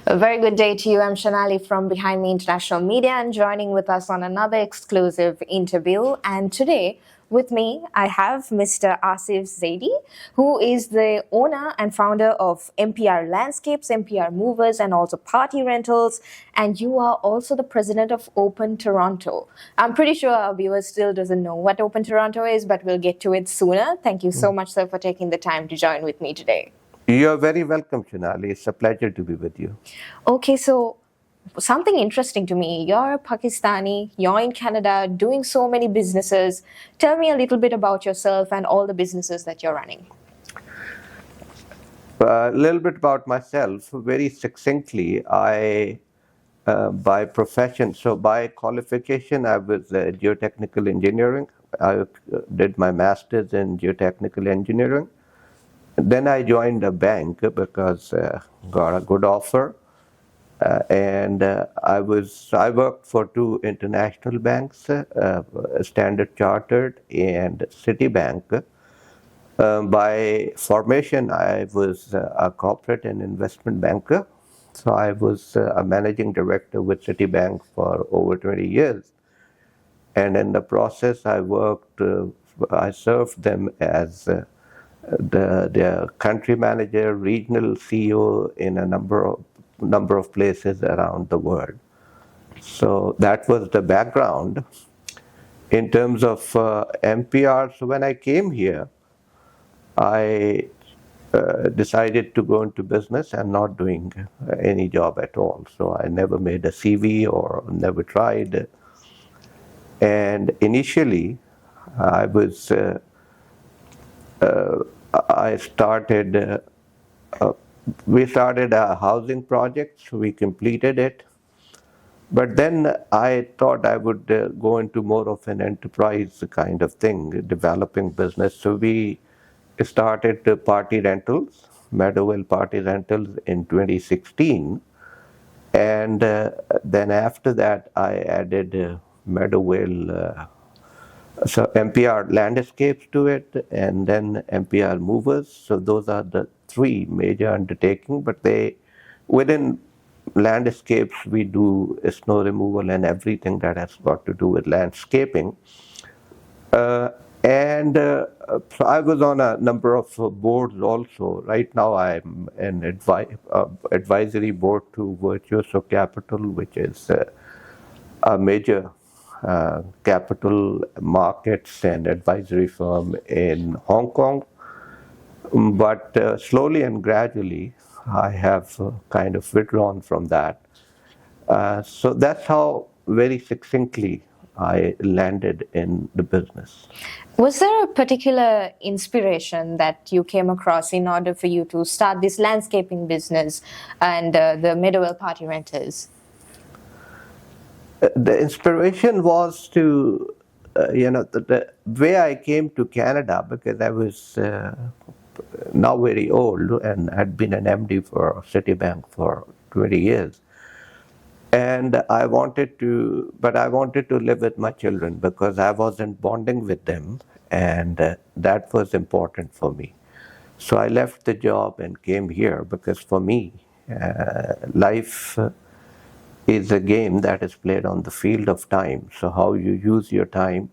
A very good day to you. I'm Shanali from Behind Me International Media and joining with us on another exclusive interview. And today with me, I have Mr. Asif Zaidi, who is the owner and founder of MPR Landscapes, MPR Movers, and also Party Rentals. And you are also the president of Open Toronto. I'm pretty sure our viewers still doesn't know what Open Toronto is, but we'll get to it sooner. Thank you so much, sir, for taking the time to join with me today. You're very welcome, Shanali. It's a pleasure to be with you. Okay, so something interesting to me. You're a Pakistani, you're in Canada, doing so many businesses. Tell me a little bit about yourself and all the businesses that you're running. A little bit about myself, very succinctly. By profession, so by qualification, I was geotechnical engineering. I did my master's in geotechnical engineering. Then I joined a bank because got a good offer, and I worked for two international banks, Standard Chartered and Citibank. By formation, I was a corporate and investment banker. So I was a managing director with Citibank for over 20 years. And in the process, I served them as their country manager, regional CEO in a number of places around the world. So that was the background. In terms of MPR, so when I came here, I decided to go into business and not doing any job at all. So I never made a CV or never tried. And initially, I was I started. We started a housing project. So we completed it. But then I thought I would go into more of an enterprise kind of thing, developing business. So we started Party Rentals, Meadowville Party Rentals in 2016. And then after that, I added Meadowville, so MPR Landscapes to it, and then MPR Movers. So those are the three major undertakings, but within landscapes, we do snow removal and everything that has got to do with landscaping. So I was on a number of boards also. Right now, I'm an advisory board to Virtuoso Capital, which is a major capital markets and advisory firm in Hong Kong. But slowly and gradually, I have kind of withdrawn from that. So that's how, very succinctly, I landed in the business. Was there a particular inspiration that you came across in order for you to start this landscaping business and the Meadowville Party Renters? The inspiration was to, the way I came to Canada, because I was now very old and had been an MD for Citibank for 20 years. And I wanted to live with my children because I wasn't bonding with them, and that was important for me. So I left the job and came here because for me, life is a game that is played on the field of time. So how you use your time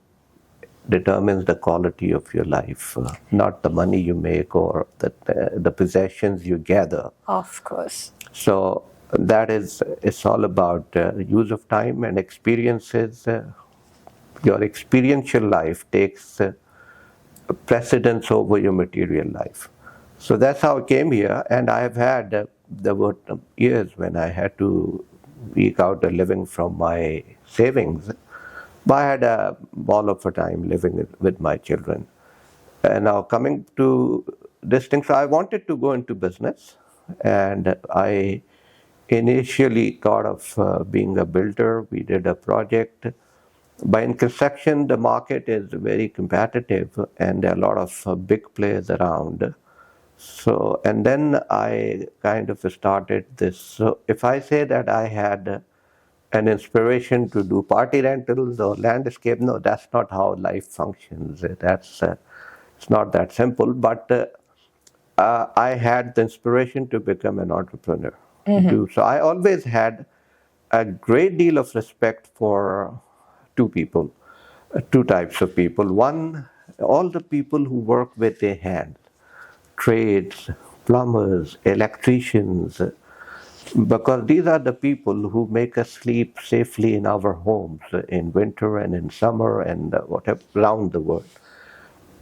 determines the quality of your life, not the money you make or the possessions you gather. Of course. So it's all about use of time and experiences. Your experiential life takes precedence over your material life. So that's how I came here, and I have had, there were years when I had to eke out a living from my savings, but I had a ball of a time living with my children. And now coming to this thing, so I wanted to go into business, and I initially thought of being a builder. We did a project. But in construction, the market is very competitive and there are a lot of big players around. So, and then I kind of started this. So if I say that I had an inspiration to do party rentals or landscape, no, that's not how life functions. It's not that simple. But I had the inspiration to become an entrepreneur. do. So I always had a great deal of respect for two people, two types of people. One, all the people who work with their hands, trades, plumbers, electricians, because these are the people who make us sleep safely in our homes in winter and in summer and whatever around the world.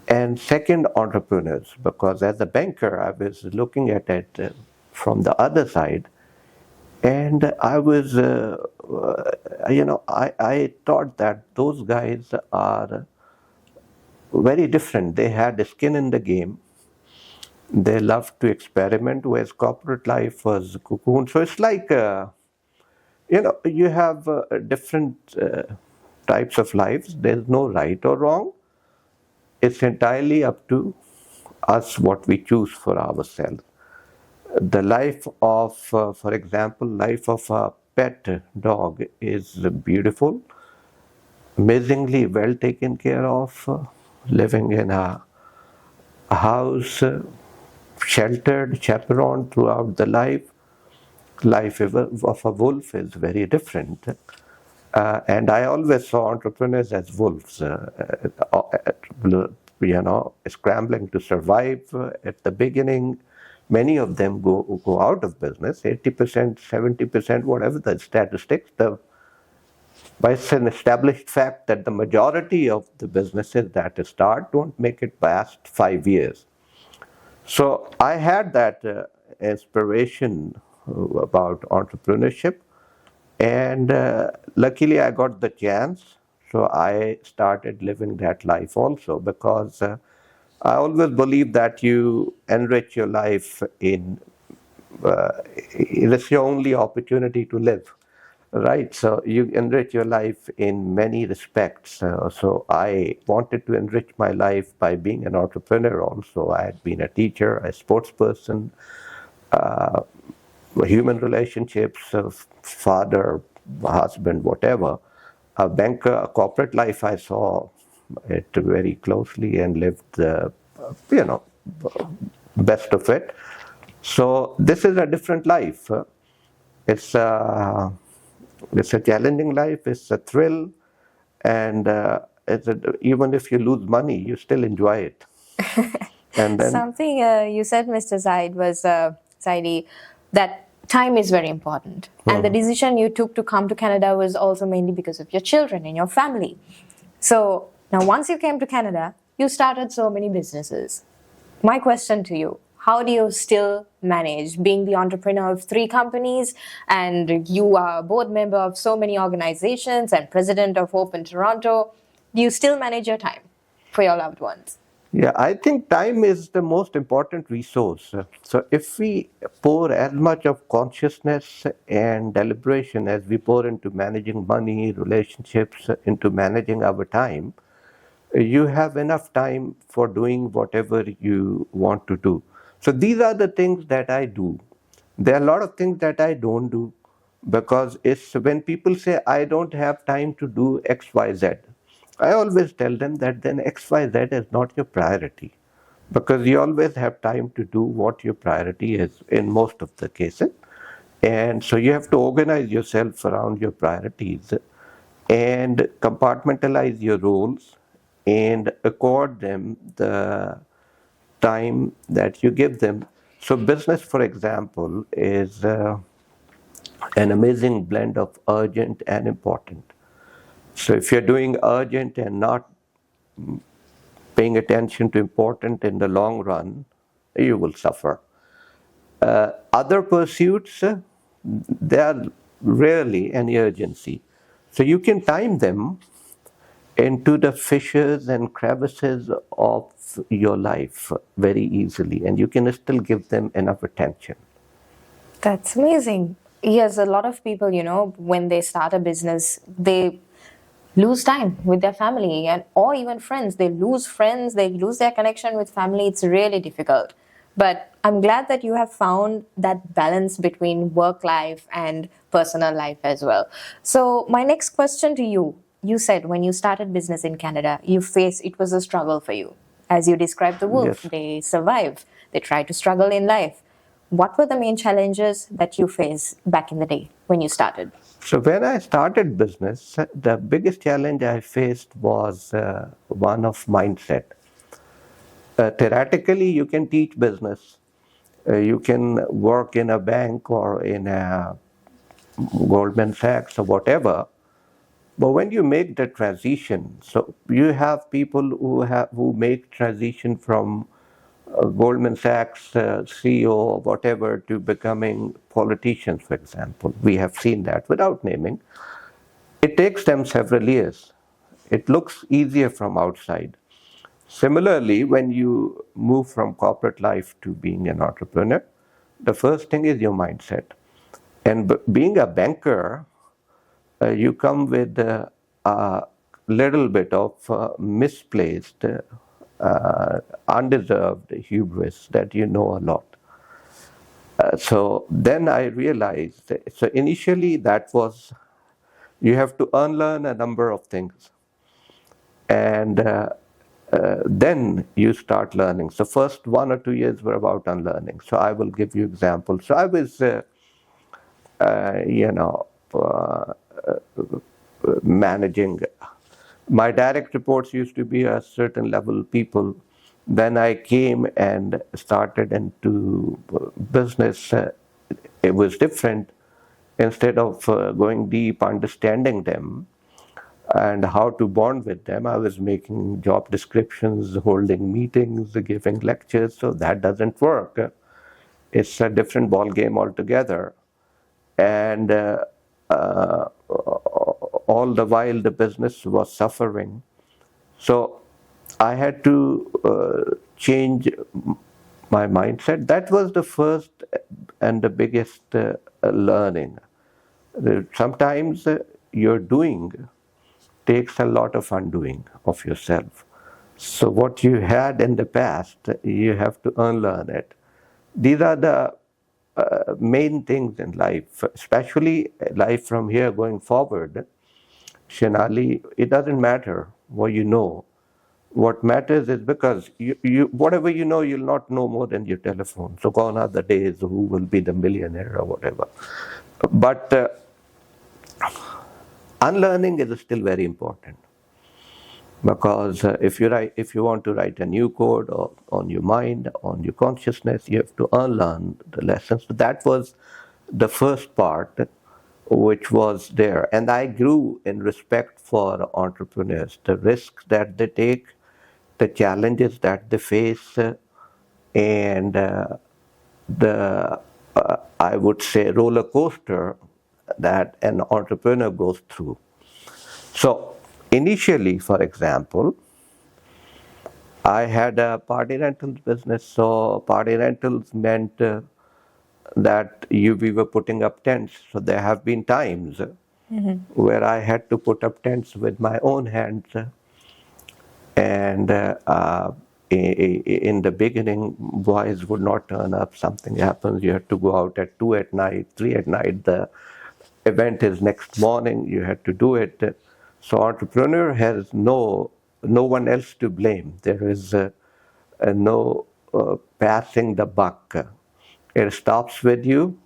And second, entrepreneurs, because as a banker, I was looking at it from the other side, and I was, I thought that those guys are very different. They had skin in the game. They loved to experiment, whereas corporate life was cocoon. So it's like, you have different types of lives. There's no right or wrong. It's entirely up to us what we choose for ourselves. The life of, for example, life of a pet dog is beautiful, amazingly well taken care of, living in a house, sheltered, chaperoned throughout the life. Life of a wolf is very different. And I always saw entrepreneurs as wolves, scrambling to survive at the beginning. Many of them go out of business, 80%, 70%, whatever the statistics. But it's an established fact that the majority of the businesses that start don't make it past 5 years. So I had that inspiration about entrepreneurship, and luckily I got the chance. So I started living that life also, because I always believe that you enrich your life it's your only opportunity to live, right? So you enrich your life in many respects. So I wanted to enrich my life by being an entrepreneur also. I had been a teacher, a sports person, human relationships, father, husband, whatever. A banker, a corporate life, I saw it very closely and lived the, best of it. So this is a different life. It's a, it's a challenging life. It's a thrill, and even if you lose money, you still enjoy it. And then Something you said, Mr. Zaidi, that time is very important. And the decision you took to come to Canada was also mainly because of your children and your family. So now, once you came to Canada, you started so many businesses. My question to you, how do you still manage being the entrepreneur of 3 companies, and you are a board member of so many organizations and president of Hope in Toronto? Do you still manage your time for your loved ones? Yeah, I think time is the most important resource. So if we pour as much of consciousness and deliberation as we pour into managing money, relationships, into managing our time, you have enough time for doing whatever you want to do. So these are the things that I do. There are a lot of things that I don't do, because it's when people say I don't have time to do XYZ, I always tell them that then XYZ is not your priority, because you always have time to do what your priority is in most of the cases. And so you have to organize yourself around your priorities and compartmentalize your roles and accord them the time that you give them. So business, for example, is an amazing blend of urgent and important. So if you're doing urgent and not paying attention to important in the long run, you will suffer. Other pursuits, there are rarely any urgency. So you can time them into the fissures and crevices of your life very easily, and you can still give them enough attention. That's amazing. Yes, a lot of people, when they start a business, they lose time with their family and or even friends. They lose friends, they lose their connection with family. It's really difficult. But I'm glad that you have found that balance between work life and personal life as well. So my next question to you, you said when you started business in Canada, it was a struggle for you. As you described the wolf, Yes. they survive, they try to struggle in life. What were the main challenges that you faced back in the day when you started? So when I started business, the biggest challenge I faced was one of mindset. Theoretically, you can teach business. You can work in a bank or in a Goldman Sachs or whatever. But when you make the transition, so you have people who make transition from Goldman Sachs CEO or whatever to becoming politicians, for example. We have seen that without naming. It takes them several years. It looks easier from outside. Similarly, when you move from corporate life to being an entrepreneur, the first thing is your mindset. And being a banker, you come with a little bit of misplaced, undeserved hubris that you know a lot. So then I realized, so initially that was, you have to unlearn a number of things. And then you start learning. So first 1 or 2 years were about unlearning. So I will give you examples. So I was, you know, managing. My direct reports used to be a certain level people. Then I came and started into business. It was different. Instead of going deep, understanding them, and how to bond with them, I was making job descriptions, holding meetings, giving lectures. So that doesn't work. It's a different ball game altogether. And all the while the business was suffering. So I had to change my mindset. That was the first and the biggest learning. Sometimes your doing takes a lot of undoing of yourself. So what you had in the past, you have to unlearn it. These are the main things in life, especially life from here going forward. Shanali, it doesn't matter what you know. What matters is because whatever you know, you'll not know more than your telephone. So gone are the days who will be the millionaire or whatever. But unlearning is still very important. Because if you want to write a new code or on your mind, on your consciousness, you have to unlearn the lessons. So that was the first part, which was there. And I grew in respect for entrepreneurs, the risks that they take, the challenges that they face, and the, I would say, roller coaster that an entrepreneur goes through. So initially, for example, I had a party rentals business. So party rentals meant that we were putting up tents. So there have been times where I had to put up tents with my own hands. And in the beginning, boys would not turn up. Something happens. You have to go out at 2 at night, 3 at night. The event is next morning. You have to do it. So entrepreneur has no one else to blame. There is no passing the buck. It stops with you.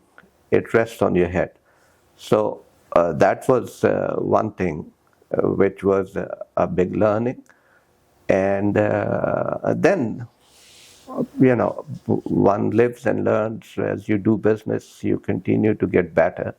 It rests on your head. So that was one thing, which was a big learning. And then, one lives and learns. As you do business, you continue to get better.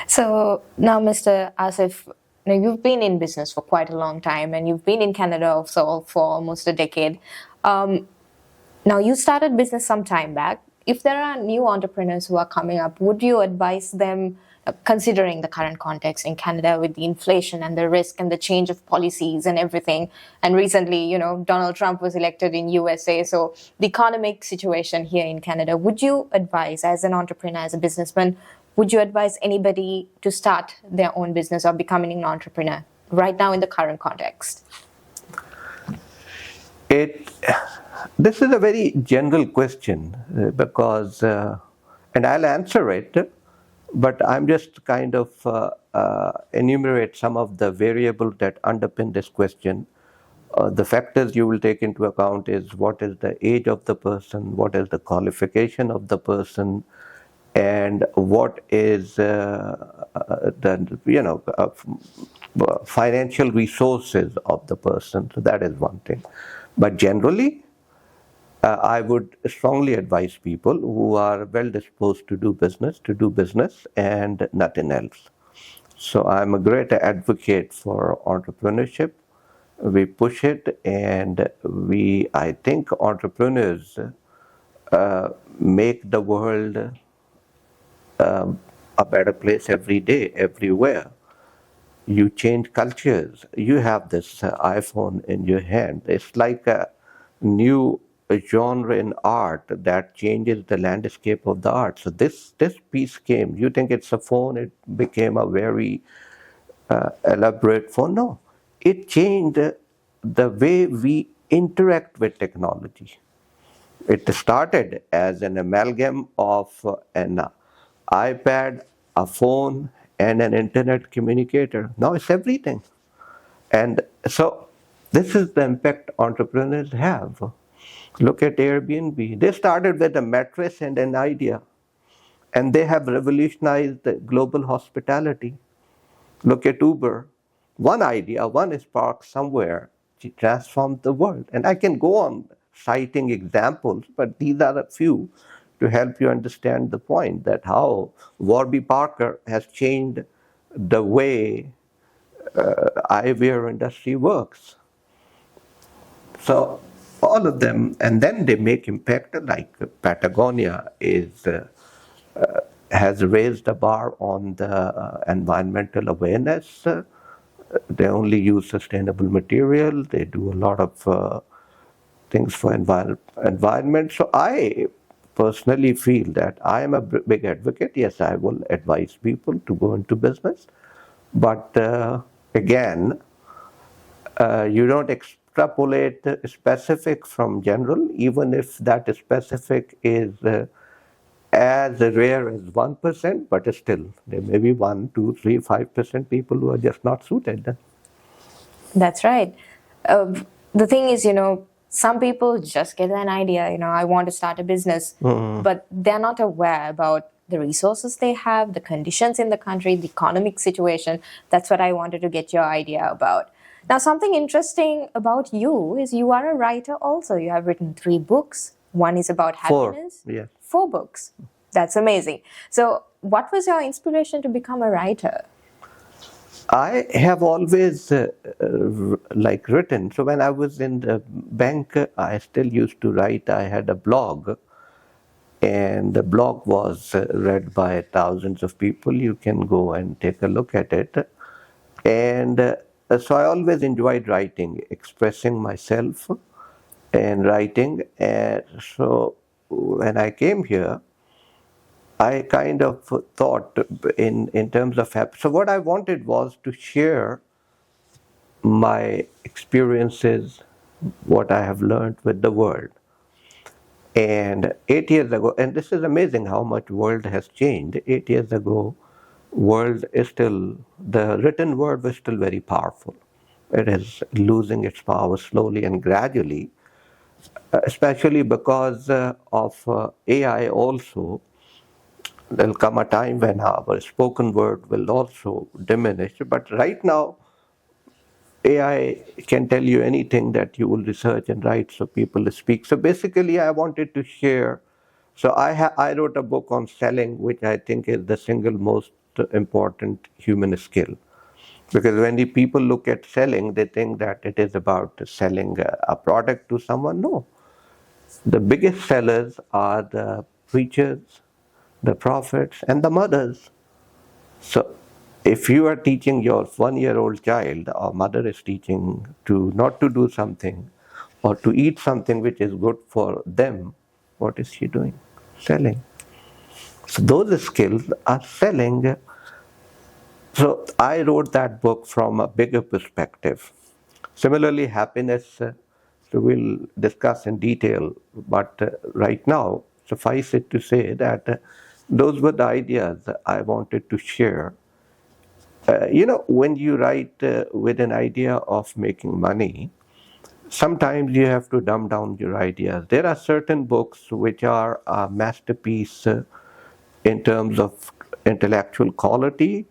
So now, Mr. Asif, now you've been in business for quite a long time, and you've been in Canada also for almost a decade. Now, you started business some time back. If there are new entrepreneurs who are coming up, would you advise them, considering the current context in Canada with the inflation and the risk and the change of policies and everything? And recently, Donald Trump was elected in USA. So the economic situation here in Canada, would you advise, as an entrepreneur, as a businessman, would you advise anybody to start their own business or becoming an entrepreneur right now in the current context? This is a very general question because, and I'll answer it, but I'm just kind of enumerate some of the variables that underpin this question. The factors you will take into account is what is the age of the person, what is the qualification of the person, and what is the financial resources of the person. So that is one thing. But generally, I would strongly advise people who are well disposed to do business and nothing else. So I'm a great advocate for entrepreneurship. We push it, and I think entrepreneurs make the world a better place every day, everywhere. You change cultures. You have this iPhone in your hand. It's like a new genre in art that changes the landscape of the art. So this piece came. You think it's a phone? It became a very elaborate phone. No, it changed the way we interact with technology. It started as an amalgam of an iPad, a phone, and an internet communicator. Now it's everything. And so this is the impact entrepreneurs have. Look at Airbnb. They started with a mattress and an idea, and they have revolutionized the global hospitality. Look at Uber. One idea, one spark somewhere transformed the world. And I can go on citing examples, but these are a few to help you understand the point that how Warby Parker has changed the way eyewear industry works. So all of them, and then they make impact like Patagonia has raised the bar on the environmental awareness. They only use sustainable material. They do a lot of things for environment. So I personally feel that I am a big advocate. Yes, I will advise people to go into business, but again, you don't extrapolate specific from general, even if that specific is as rare as 1%, but still there may be 1, 2, 3, 5% people who are just not suited. That's right. The thing is, some people just get an idea, I want to start a business, but they're not aware about the resources they have, the conditions in the country, the economic situation. That's what I wanted to get your idea about. Now, something interesting about you is you are a writer also. You have written 3 books. One is about happiness. 4, yes. 4 books. That's amazing. So, what was your inspiration to become a writer? I have always written. So when I was in the bank, I still used to write. I had a blog, and the blog was read by thousands of people. You can go and take a look at it. And so I always enjoyed writing, expressing myself and writing. And so when I came here, I kind of thought in terms of so what I wanted was to share my experiences, what I have learned with the world. And 8 years ago, and this is amazing how much world has changed. 8 years ago, world is still, the written word was still very powerful. It is losing its power slowly and gradually, especially because of AI also. There'll come a time when our spoken word will also diminish. But right now, AI can tell you anything that you will research and write so people speak. So basically, I wanted to share. So I wrote a book on selling, which I think is the single most important human skill. Because when the people look at selling, they think that it is about selling a product to someone. No. The biggest sellers are the preachers, the prophets, and the mothers. So if you are teaching your 1-year-old child, or mother is teaching to not to do something or to eat something which is good for them, what is she doing? Selling. So those skills are selling. So I wrote that book from a bigger perspective. Similarly, happiness, so we'll discuss in detail, but right now, suffice it to say that those were the ideas I wanted to share. When you write with an idea of making money, sometimes you have to dumb down your ideas. There are certain books which are a masterpiece in terms of intellectual quality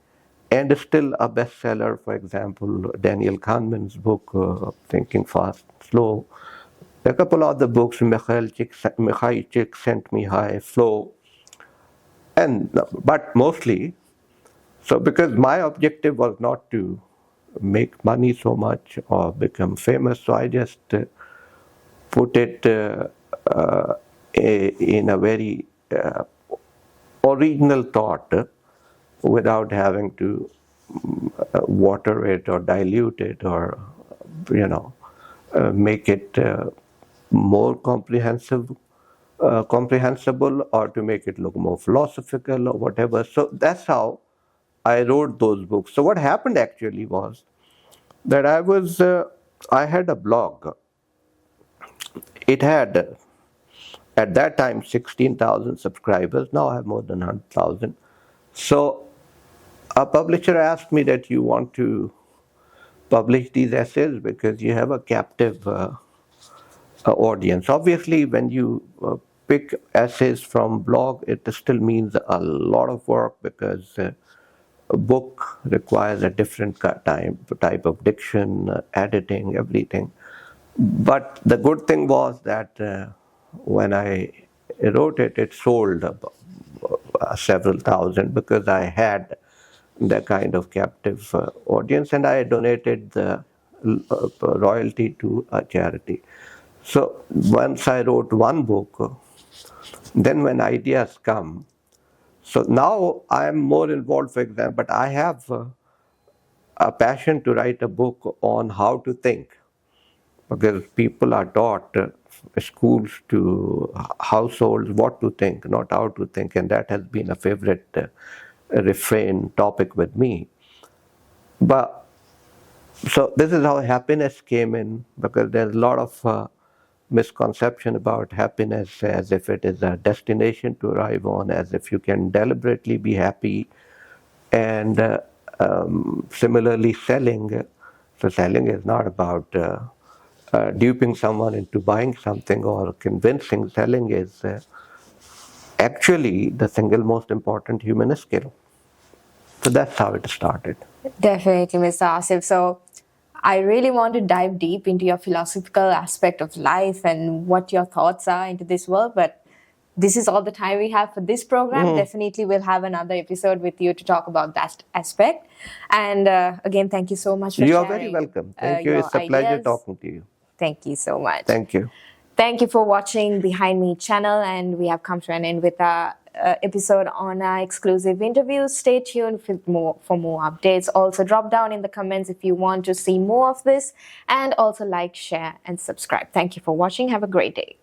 and still a bestseller. For example, Daniel Kahneman's book, Thinking Fast, Slow. A couple of the books, Mikhail Sent Me High, Flow, and but mostly, so because my objective was not to make money so much or become famous, so I just put it in a very original thought without having to water it or dilute it or make it more comprehensible or to make it look more philosophical or whatever. So that's how I wrote those books. So what happened actually was that I had a blog. It had at that time 16,000 subscribers. Now I have more than 100,000. So a publisher asked me that you want to publish these essays because you have a captive audience. Obviously, when you pick essays from blog, it still means a lot of work because a book requires a different type of diction, editing, everything. But the good thing was that when I wrote it, it sold several thousand because I had the kind of captive audience, and I donated the royalty to a charity. So once I wrote one book, then when ideas come, so now I am more involved, for example, but I have a passion to write a book on how to think because people are taught schools to households what to think, not how to think, and that has been a favorite refrain topic with me. But so this is how happiness came in because there's a lot of misconception about happiness as if it is a destination to arrive on, as if you can deliberately be happy. And similarly, selling. So selling is not about duping someone into buying something or convincing. Selling is actually the single most important human skill. So that's how it started. Definitely, Mr. Asif. So I really want to dive deep into your philosophical aspect of life and what your thoughts are into this world, but this is all the time we have for this program. Definitely, we'll have another episode with you to talk about that aspect. And again, thank you so much for You are sharing. very welcome. Thank you. Your It's a pleasure ideas. talking to you. Thank you so much. Thank you. Thank you for watching Behind Me channel, and we have come to an end with our episode on our exclusive interviews. Stay tuned for more updates. Also, drop down in the comments if you want to see more of this, and also like, share, and subscribe. Thank you for watching. Have a great day.